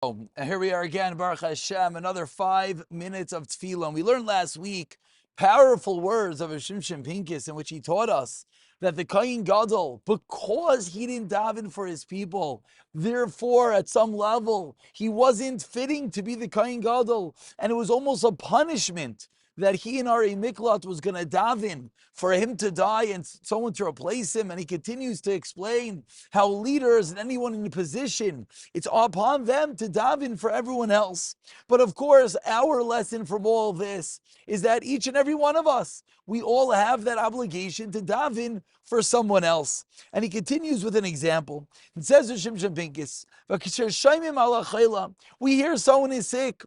And here we are again, Baruch Hashem, another 5 minutes of tefillah. We learned last week powerful words of Shimshon Pincus in which he taught us that the Kohen Gadol, because he didn't daven for his people, therefore at some level he wasn't fitting to be the Kohen Gadol, and it was almost a punishment that he in Ari Miklat was going to daven for him to die and someone to replace him. And he continues to explain how leaders and anyone in a position, it's upon them to daven for everyone else. But of course, our lesson from all this is that each and every one of us, we all have that obligation to daven for someone else. And he continues with an example. It says to Shimshon Pincus, we hear someone is sick.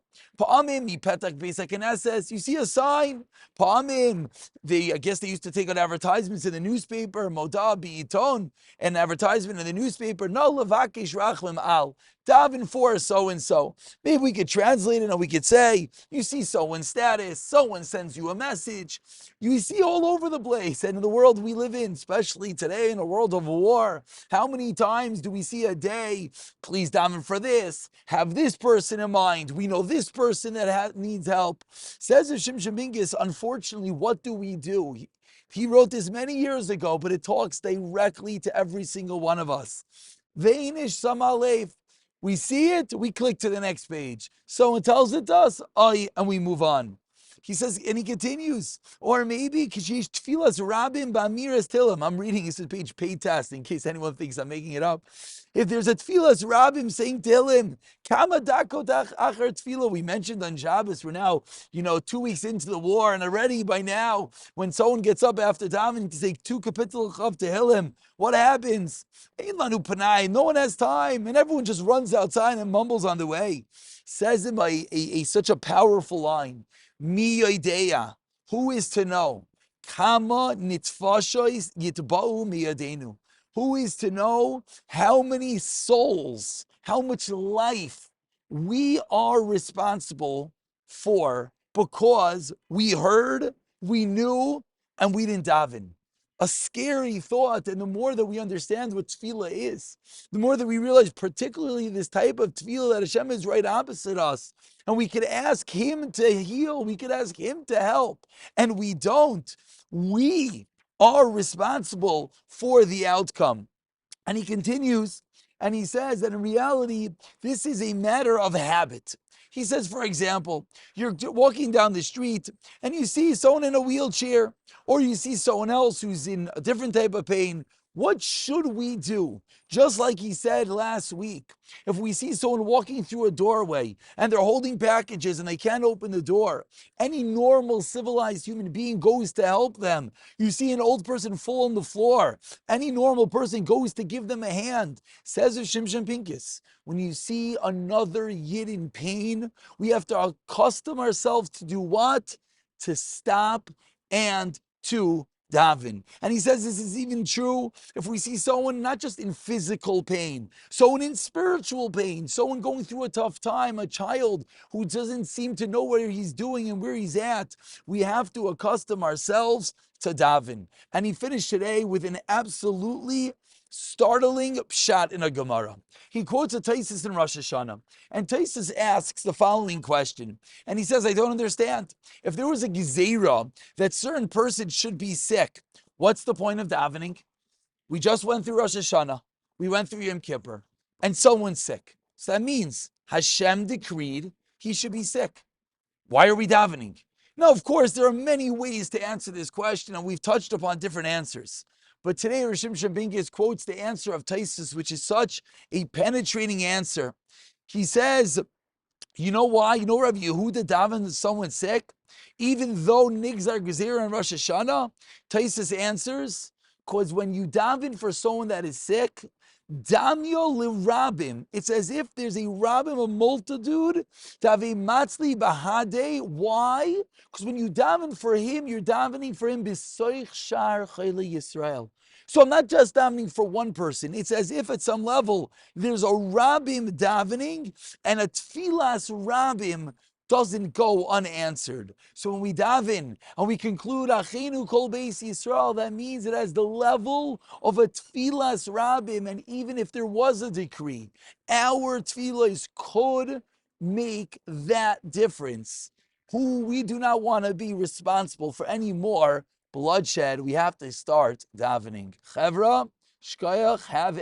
You see a sign. I guess they used to take out advertisements in the newspaper, moda bi'iton, an advertisement in the newspaper, no levakish rachlim al, daven for so-and-so. Maybe we could translate it and we could say, you see someone's status, someone sends you a message. You see all over the place. And in the world we live in, especially today in a world of war, how many times do we see a day, please daven for this, have this person in mind, we know this person that needs help. Says Shimshon Pincus, unfortunately, what do we do? He wrote this many years ago, but it talks directly to every single one of us. Veinish samalev. We see it, we click to the next page. Someone tells it to us, and we move on. He says, and he continues, or maybe Kishish Tfilas Rabim Bamiras Tilim. I'm reading this page paid test in case anyone thinks I'm making it up. If there's a Tfilas Rabim saying Tilim, Kama Dakotach Achar Tfilah. We mentioned on Shabbos, we're now, 2 weeks into the war, and already by now, when someone gets up after davening to say 2 kapitel of Tehillim, what happens? No one has time, and everyone just runs outside and mumbles on the way. Says him such a powerful line. Mi yodeya, who is to know? Kama nitfashois yitba'u miyadenu. Who is to know how many souls, how much life we are responsible for because we heard, we knew, and we didn't daven. A scary thought, and the more that we understand what tefillah is, the more that we realize, particularly this type of tefillah, that Hashem is right opposite us, and we could ask Him to heal, we could ask Him to help, and we don't. We are responsible for the outcome. And he continues, and he says that in reality, this is a matter of habit. He says, for example, you're walking down the street and you see someone in a wheelchair, or you see someone else who's in a different type of pain. What should we do? Just like he said last week, if we see someone walking through a doorway and they're holding packages and they can't open the door, any normal civilized human being goes to help them. You see an old person fall on the floor, any normal person goes to give them a hand. Says Shimshon Pincus, when you see another yid in pain, we have to accustom ourselves to do what? To stop and to daven. And he says this is even true if we see someone not just in physical pain, someone in spiritual pain, someone going through a tough time, a child who doesn't seem to know what he's doing and where he's at. We have to accustom ourselves to daven. And he finished today with an absolutely startling pshat in a Gemara. He quotes a Taisus in Rosh Hashanah, and Taisus asks the following question, and he says, I don't understand. If there was a gezerah that certain persons should be sick, what's the point of davening? We just went through Rosh Hashanah, we went through Yom Kippur, and someone's sick. So that means Hashem decreed he should be sick. Why are we davening? Now, of course, there are many ways to answer this question, and we've touched upon different answers. But today, Shimshon Pincus quotes the answer of Taisus, which is such a penetrating answer. He says, you know why? You know Rabbi Yehuda davened someone sick? Even though Nigzar Gezerah and Rosh Hashanah, Taisus answers, because when you daven for someone that is sick, Damyo Lirabim, it's as if there's a Rabim, a multitude, Tave Matzli Bahade. Why? Because when you daven for him, you're davening for him B'soich Shar Chayli Yisrael. So I'm not just davening for one person. It's as if at some level there's a Rabim davening and a Tfilas Rabim doesn't go unanswered. So when we daven and we conclude Achenu Kol Beis Yisrael, that means it has the level of a Tfilas Rabbim, and even if there was a decree, our Tfilas could make that difference. Who we do not want to be responsible for any more bloodshed. We have to start davening. Chevra, shkoyach, have